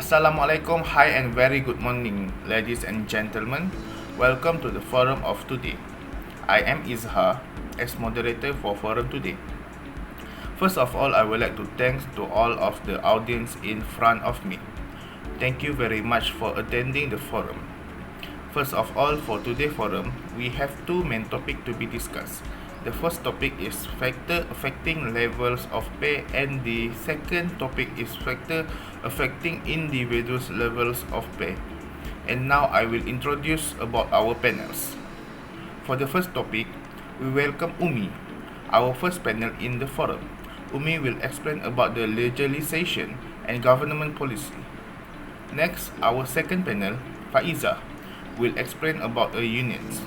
Assalamualaikum, hi and very good morning, ladies and gentlemen. Welcome to the forum of today. I am IDZHAR as moderator for forum today. First of all, I would like to thank to all of the audience in front of me. Thank you very much for attending the forum. First of all, for today's forum, we have two main topics to be discussed. The first topic is factor affecting levels of pay, and the second topic is factor affecting individuals' levels of pay. And now I will introduce about our panels. For the first topic, we welcome Umi, our first panel in the forum. Umi will explain about the legislation and government policy. Next, our second panel, FAIZAH, will explain about the unions.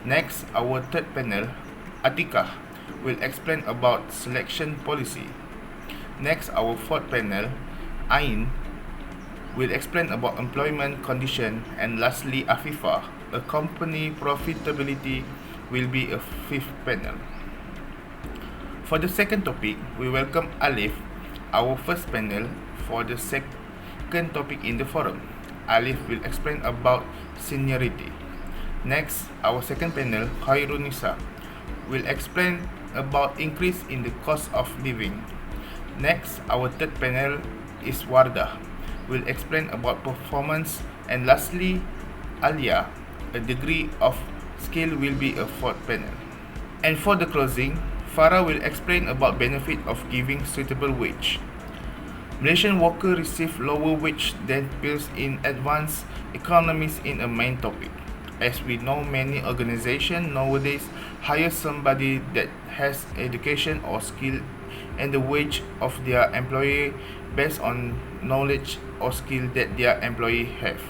Next, our third panel, ATIKAH, will explain about selection policy. Next, our fourth panel, AIN, will explain about employment condition. And lastly, AFIFAH, a company profitability, will be a fifth panel. For the second topic, we welcome ALIF, our first panel for the second topic in the forum. ALIF will explain about seniority. Next, our second panel, KHAIRUNNISA, will explain about increase in the cost of living. Next, our third panel is WARDAH, will explain about performance. And lastly, ALYAA, a degree of skill, will be a fourth panel. And for the closing, Farah will explain about benefit of giving suitable wage. Malaysian workers receive lower wage than peers in advanced economies in a main topic. As we know, many organizations nowadays hire somebody that has education or skill, and the wage of their employee based on knowledge or skill that their employee have.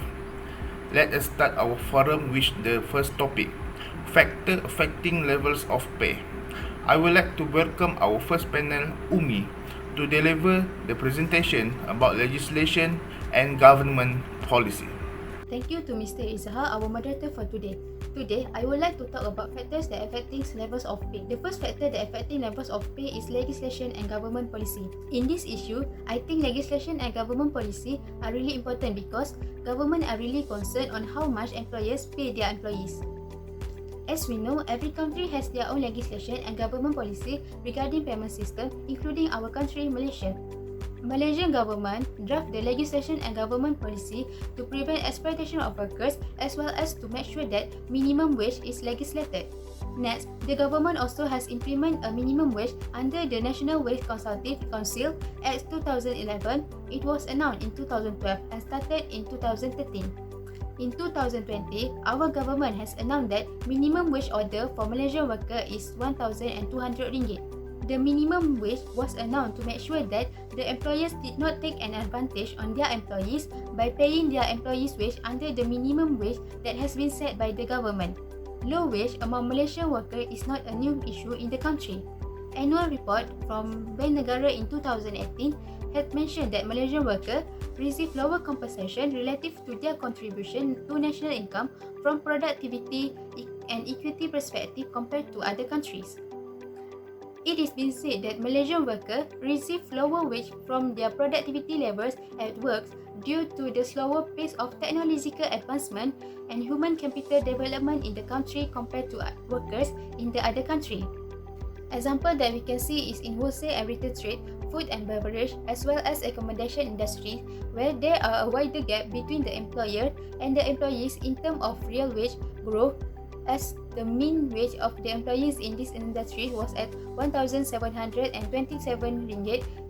Let us start our forum with the first topic, factor affecting levels of pay. I would like to welcome our first panel, Umi, to deliver the presentation about legislation and government policy. Thank you to Mr. IDZHAR, our moderator for today. Today, I would like to talk about factors that affecting levels of pay. The first factor that affecting levels of pay is legislation and government policy. In this issue, I think legislation and government policy are really important because government are really concerned on how much employers pay their employees. As we know, every country has their own legislation and government policy regarding payment system, including our country, Malaysia. Malaysian government draft the legislation and government policy to prevent exploitation of workers as well as to make sure that minimum wage is legislated. Next, the government also has implemented a minimum wage under the National Wage Consultative Council Act 2011. It was announced in 2012 and started in 2013. In 2020, our government has announced that minimum wage order for Malaysian worker is RM1,200. The minimum wage was announced to make sure that the employers did not take an advantage on their employees by paying their employees' wage under the minimum wage that has been set by the government. Low wage among Malaysian workers is not a new issue in the country. Annual report from Bank Negara in 2018 had mentioned that Malaysian workers receive lower compensation relative to their contribution to national income from productivity and equity perspective compared to other countries. It is been said that Malaysian workers receive lower wage from their productivity levels at work due to the slower pace of technological advancement and human capital development in the country compared to workers in the other country. Example that we can see is in wholesale and retail trade, food and beverage, as well as accommodation industry, where there are a wider gap between the employer and the employees in terms of real wage growth, as the mean wage of the employees in this industry was at RM1,727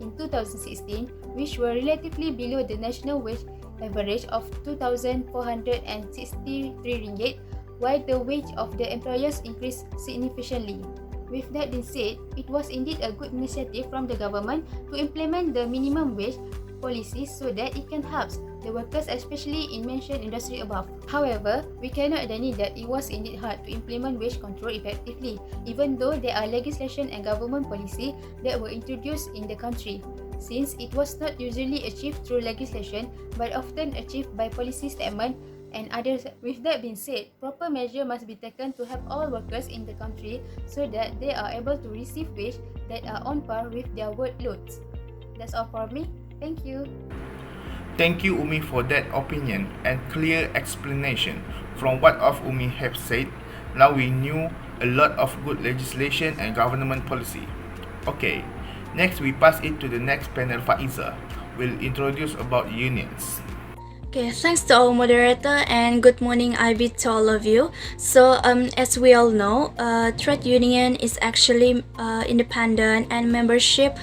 in 2016, which were relatively below the national wage average of RM2,463, while the wage of the employers increased significantly. With that being said, it was indeed a good initiative from the government to implement the minimum wage policy so that it can help the workers, especially in mentioned industry above. However, we cannot deny that it was indeed hard to implement wage control effectively, even though there are legislation and government policy that were introduced in the country, since it was not usually achieved through legislation but often achieved by policy statement and others. With that being said, proper measure must be taken to help all workers in the country so that they are able to receive wage that are on par with their workloads. That's all for me. Thank you. Thank you, Umi, for that opinion and clear explanation. From what of Umi have said, now we knew a lot of good legislation and government policy. Okay, next we pass it to the next panel. FAIZAH will introduce about unions. Okay, thanks to our moderator and good morning IB to all of you. So as we all know, trade union is actually independent and membership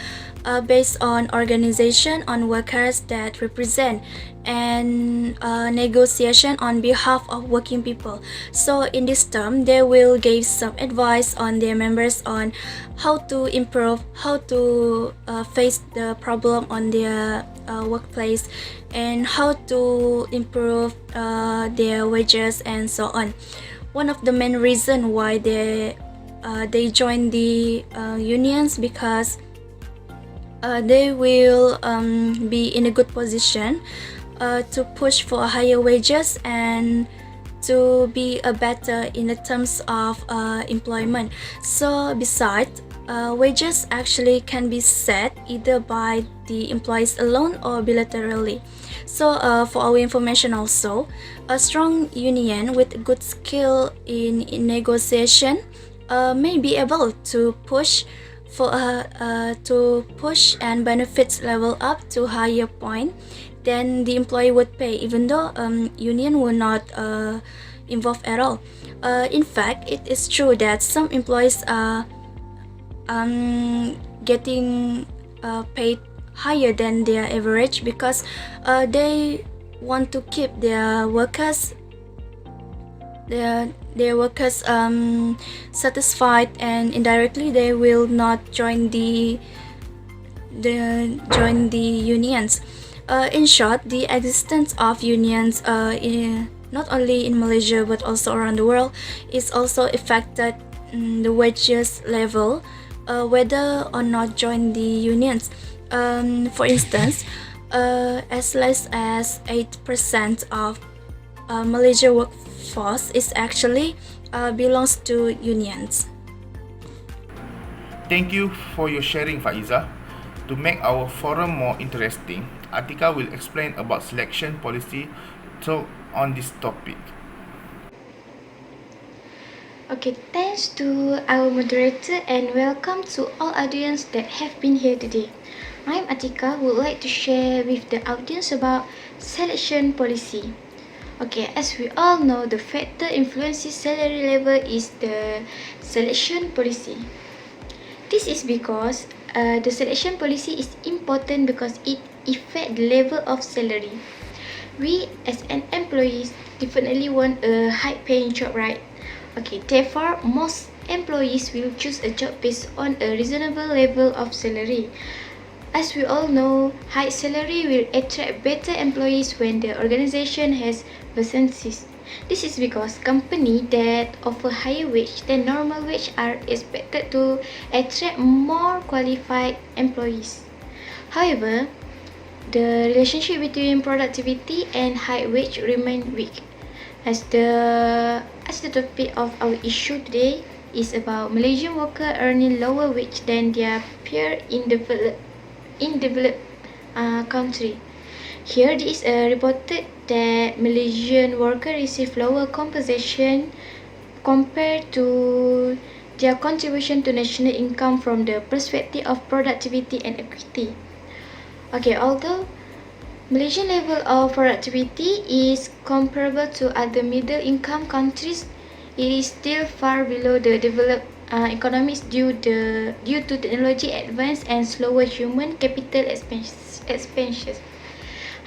based on organization on workers that represent and negotiation on behalf of working people. So in this term, they will give some advice on their members on how to improve, how to face the problem on their workplace, and how to improve their wages and so on. One of the main reason why they join the unions because they will be in a good position to push for higher wages and to be better in the terms of employment. So besides, wages actually can be set either by the employees alone or bilaterally. So for our information also, a strong union with good skill in negotiation may be able to push and benefits level up to higher point than the employee would pay, even though union will not involve at all. In fact, it is true that some employees are getting paid higher than their average because they want to keep their workers satisfied, and indirectly they will not join the unions. In short, the existence of unions not only in Malaysia but also around the world is also affected the wages level whether or not join the unions. For instance, as less as 8% of Malaysia workforce is actually belongs to unions. Thank you for your sharing, FAIZAH. To make our forum more interesting, ATIKAH will explain about selection policy on this topic. Okay, thanks to our moderator and welcome to all audience that have been here today. I'm ATIKAH, would like to share with the audience about selection policy. Okay, as we all know, the factor influencing salary level is the selection policy. This is because the selection policy is important because it affects the level of salary. We as an employees definitely want a high-paying job, right? Okay, therefore, most employees will choose a job based on a reasonable level of salary. As we all know, high salary will attract better employees when the organization has vacancies. This is because companies that offer higher wage than normal wage are expected to attract more qualified employees. However, the relationship between productivity and high wage remain weak. As the topic of our issue today is about Malaysian workers earning lower wage than their peer in developed country. Here it is reported that Malaysian workers receive lower compensation compared to their contribution to national income from the perspective of productivity and equity. Okay, although Malaysian level of productivity is comparable to other middle income countries, it is still far below the developed economies due to technology advance and slower human capital expansion.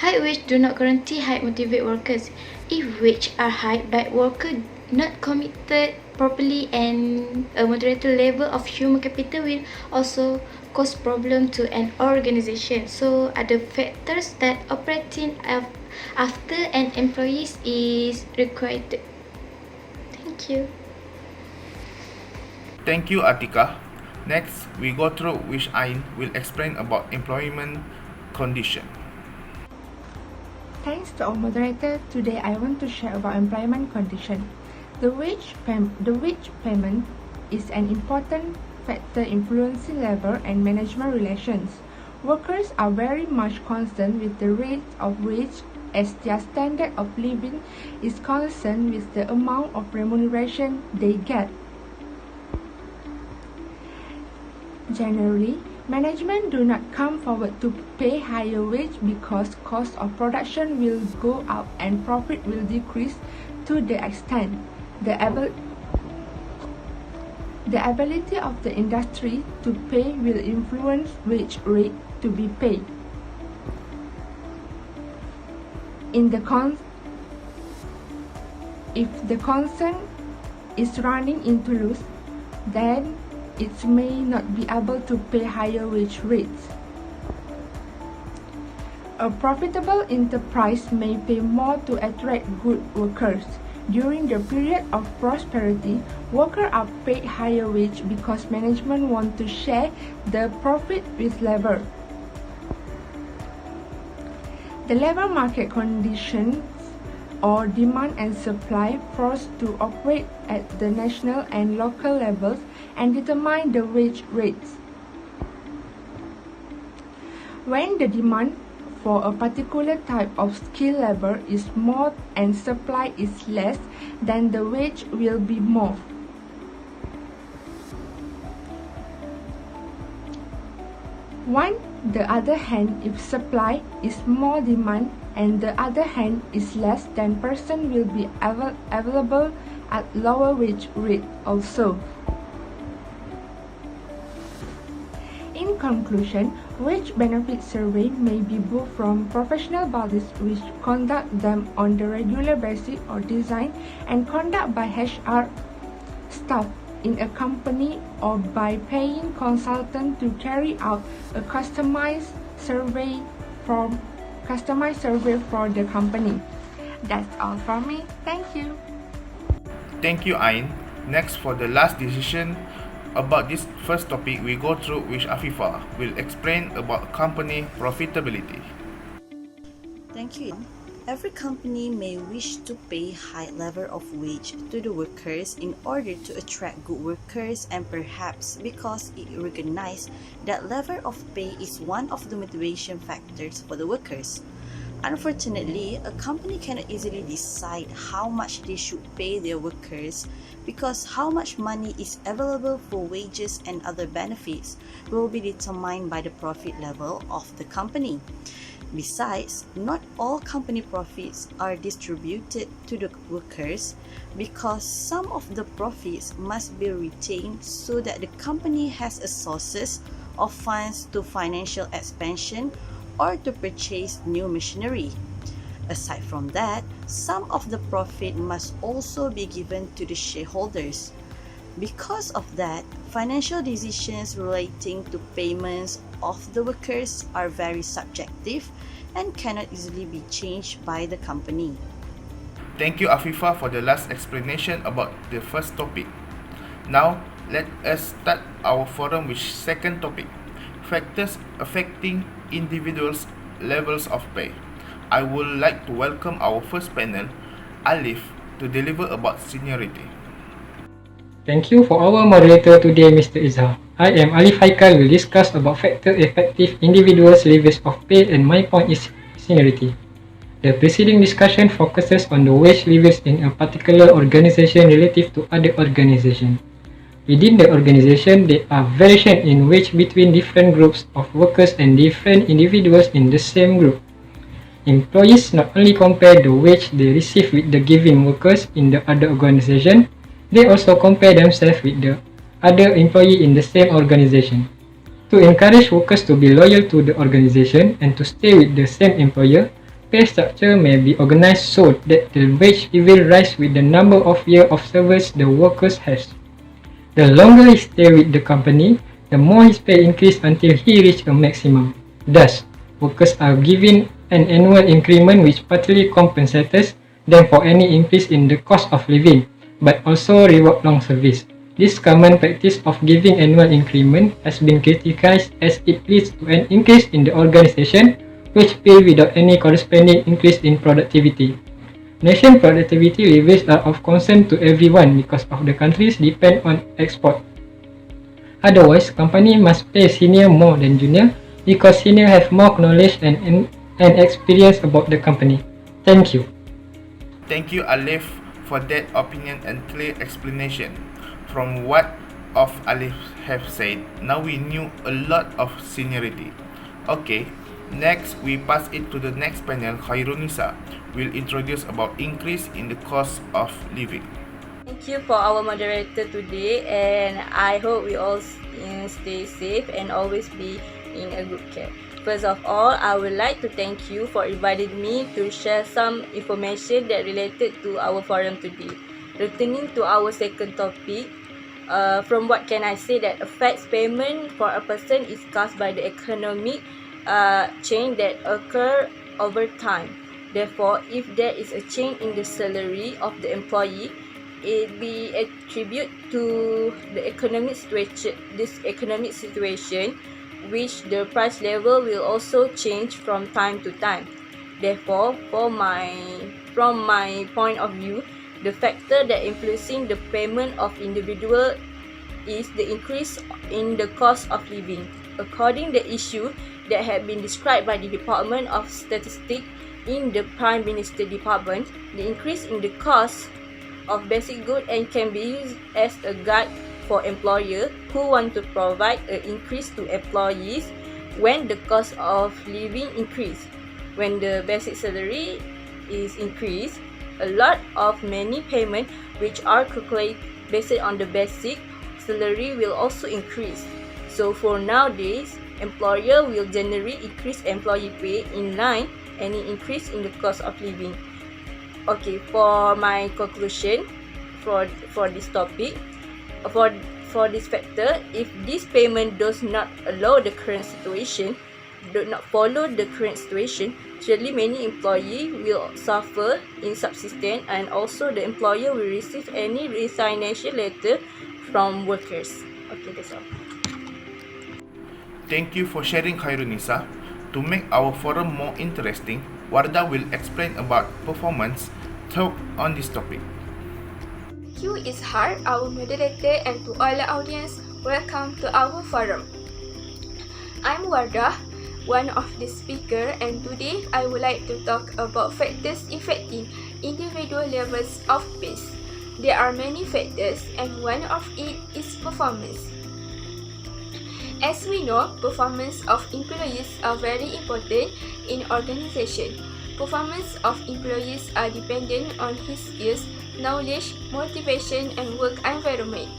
High wage do not guarantee high motivate workers. If wage are high but worker not committed properly, and a moderate level of human capital will also cause problem to an organization. So other factors that operating after an employee is required. Thank you. Thank you, ATIKAH. Next, we go through which Ain will explain about employment condition. Thanks to our moderator, today I want to share about employment condition. The wage payment is an important factor influencing labor and management relations. workers are very much concerned with the rate of wage as their standard of living is concerned with the amount of remuneration they get. Generally, management do not come forward to pay higher wage because cost of production will go up and profit will decrease to the extent the ability of the industry to pay will influence wage rate to be paid. If the concern is running into loss, then it may not be able to pay higher wage rates. A profitable enterprise may pay more to attract good workers. During the period of prosperity, workers are paid higher wage because management want to share the profit with labor. The labor market conditions or demand and supply force to operate at the national and local levels and determine the wage rates. When the demand for a particular type of skilled labor is more and supply is less, then the wage will be more. On the other hand, if supply is more, demand and the other hand is less, then person will be available at lower wage rate also. In conclusion, wage benefit survey may be booked from professional bodies which conduct them on the regular basis or design and conduct by HR staff in a company or by paying consultant to carry out a customized survey for the company. That's all from me. Thank you. Thank you, Ain. Next, for the last decision about this first topic we go through, which AFIFAH will explain about company profitability. Thank you. Every company may wish to pay high level of wage to the workers in order to attract good workers, and perhaps because it recognizes that level of pay is one of the motivation factors for the workers. Unfortunately, a company cannot easily decide how much they should pay their workers because how much money is available for wages and other benefits will be determined by the profit level of the company. Besides, not all company profits are distributed to the workers because some of the profits must be retained so that the company has a sources of funds to financial expansion or to purchase new machinery. Aside from that, some of the profit must also be given to the shareholders. Because of that, financial decisions relating to payments of the workers are very subjective and cannot easily be changed by the company. Thank you, AFIFAH, for the last explanation about the first topic. Now, let us start our forum with second topic, factors affecting individuals' levels of pay. I would like to welcome our first panel, ALIF, to deliver about seniority. Thank you for our moderator today, Mr. IZZAHAR. I am ALIF HAIQAL will discuss about factor effective individuals' levels of pay, and my point is seniority. The preceding discussion focuses on the wage levels in a particular organization relative to other organizations. Within the organization, there are variations in wage between different groups of workers and different individuals in the same group. Employees not only compare the wage they receive with the given workers in the other organization, they also compare themselves with the other employee in the same organization. To encourage workers to be loyal to the organization and to stay with the same employer, pay structure may be organized so that the wage will rise with the number of years of service the workers has. The longer he stays with the company, the more his pay increase until he reaches a maximum. Thus, workers are given an annual increment which partly compensates them for any increase in the cost of living, but also reward long service. This common practice of giving annual increment has been criticized as it leads to an increase in the organization which pay without any corresponding increase in productivity. Nation productivity levels are of concern to everyone because of the countries depend on export. Otherwise, company must pay senior more than junior, because senior have more knowledge and experience about the company. Thank you. Thank you, Alif, for that opinion and clear explanation. From what of Alif have said, now we knew a lot of seniority. Okay, next we pass it to the next panel. KHAIRUNNISA will introduce about increase in the cost of living. Thank you for our moderator today, and I hope we all stay safe and always be in a good care. First of all, I would like to thank you for inviting me to share some information that related to our forum today. Returning to our second topic, from what can I say that affects payment for a person is caused by the economic change that occur over time. Therefore, if there is a change in the salary of the employee, it be attributed to the economic situation, which the price level will also change from time to time. Therefore, from my point of view, the factor that influencing the payment of individual is the increase in the cost of living. According to the issue that have been described by the Department of Statistics in the Prime Minister Department, the increase in the cost of basic goods and can be used as a guide for employer who want to provide an increase to employees when the cost of living increase. When the basic salary is increased, a lot of many payment which are calculated based on the basic salary will also increase. So for nowadays, employer will generally increase employee pay in line any increase in the cost of living. Okay, for my conclusion for this topic, for this factor, if this payment does not allow the current situation, do not follow the current situation, surely many employees will suffer in subsistence, and also the employer will receive any resignation letter from workers. Okay, that's all. Thank you for sharing, KHAIRUNNISA. To make our forum more interesting, WARDAH will explain about performance talk on this topic. Thank you, IDZHAR, our moderator, and to all the audience, welcome to our forum. I'm WARDAH, one of the speakers, and today I would like to talk about factors affecting individual levels of pay. There are many factors, and one of it is performance. As we know, performance of employees are very important in organization. Performance of employees are dependent on his skills, knowledge, motivation, and work environment.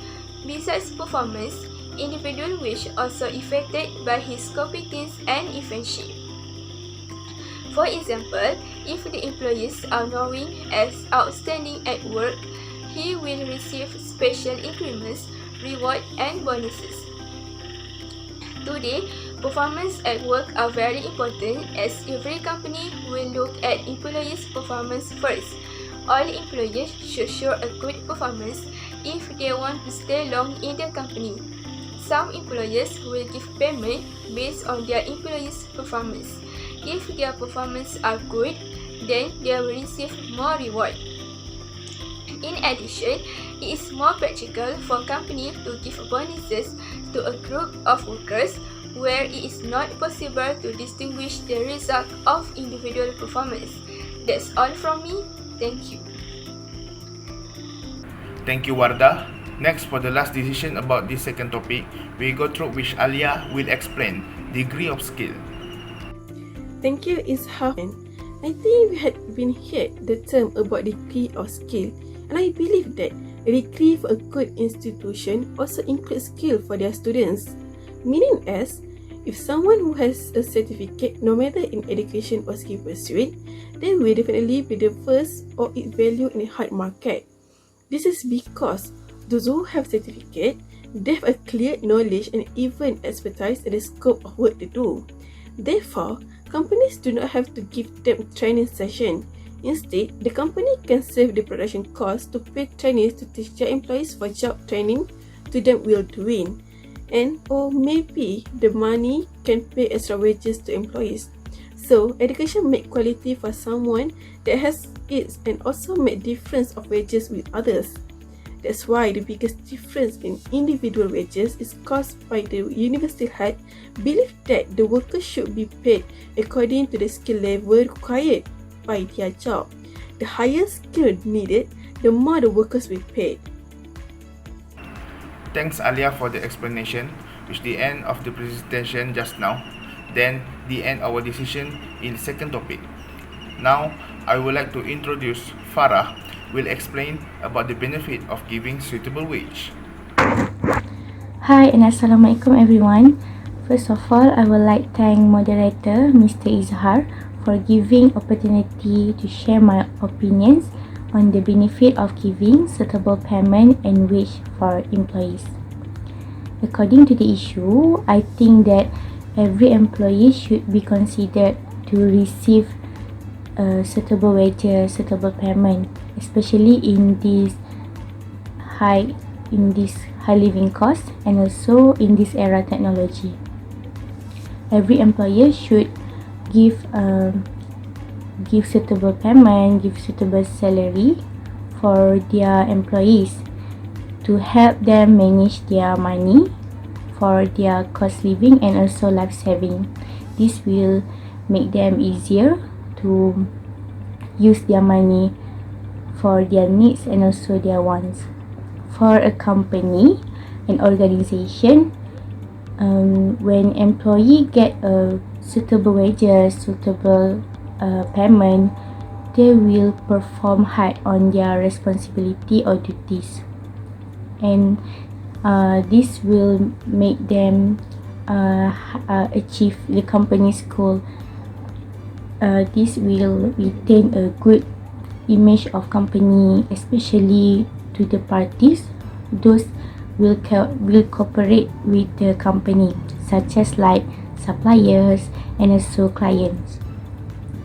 Besides performance, individual wage also affected by his competence and efficiency. For example, if the employees are known as outstanding at work, he will receive special increments, reward, and bonuses. Today, performance at work are very important as every company will look at employees' performance first. All employees should show a good performance if they want to stay long in the company. Some employers will give payment based on their employees' performance. If their performance are good, then they will receive more reward. In addition, it is more practical for companies to give bonuses to a group of workers where it is not possible to distinguish the result of individual performance. That's all from me. Thank you. Thank you, WARDAH. Next, for the last decision about this second topic, we go through which ALYAA will explain degree of skill. Thank you, IZZHAR. I think we had been heard the term about degree of skill, and I believe that a degree for a good institution also includes skill for their students. Meaning as, if someone who has a certificate, no matter in education or skill pursuit, they will definitely be the first or its value in a hard market. This is because those who have certificate, they have a clear knowledge and even expertise in the scope of work they do. Therefore, companies do not have to give them training session. Instead, the company can save the production cost to pay trainees to teach their employees for job training to them will doing. And or maybe the money can pay extra wages to employees. So, education make quality for someone that has it and also make difference of wages with others. That's why the biggest difference in individual wages is caused by the university head belief that the workers should be paid according to the skill level required by their job. The higher skill needed, the more the workers will paid. Thanks ALYAA for the explanation, which the end of the presentation just now, then the end our decision in the second topic. Now, I would like to introduce Farah, will explain about the benefit of giving suitable wage. Hi and Assalamualaikum everyone. First of all, I would like to thank moderator Mr. IZZHAR for giving opportunity to share my opinions on the benefit of giving suitable payment and wage for employees. According to the issue, I think that every employee should be considered to receive suitable wages, suitable payment, especially in this high living cost and also in this era technology. Every employer should give suitable payment, give suitable salary for their employees to help them manage their money for their cost living and also life saving. This will make them easier to use their money for their needs and also their wants. For a company, an organization, when employee get a suitable wages, suitable payment, they will perform hard on their responsibility or duties, and this will make them achieve the company's goal. This will retain a good image of company, especially to the parties those will cooperate with the company, such as like suppliers and also clients.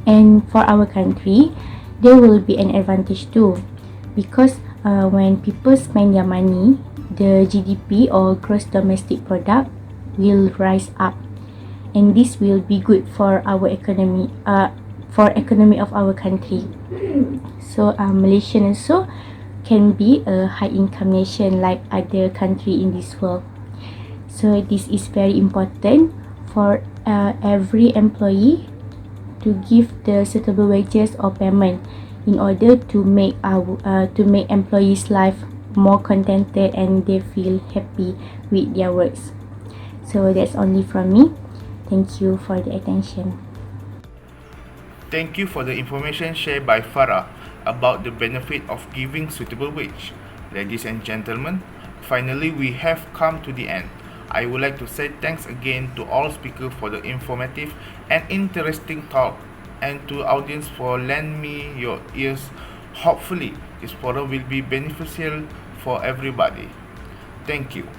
And for our country, there will be an advantage too, because when people spend their money, the GDP or gross domestic product will rise up, and this will be good for our economy, of our country. So Malaysia also can be a high income nation like other country in this world. So this is very important for every employee to give the suitable wages or payment in order to make employees' life more contented and they feel happy with their works. So that's only from me. Thank you for the attention. Thank you for the information shared by Farah about the benefit of giving suitable wage. Ladies and gentlemen, finally we have come to the end. I would like to say thanks again to all speakers for the informative and interesting talk, and to audience for lend me your ears. Hopefully, this forum will be beneficial for everybody. Thank you.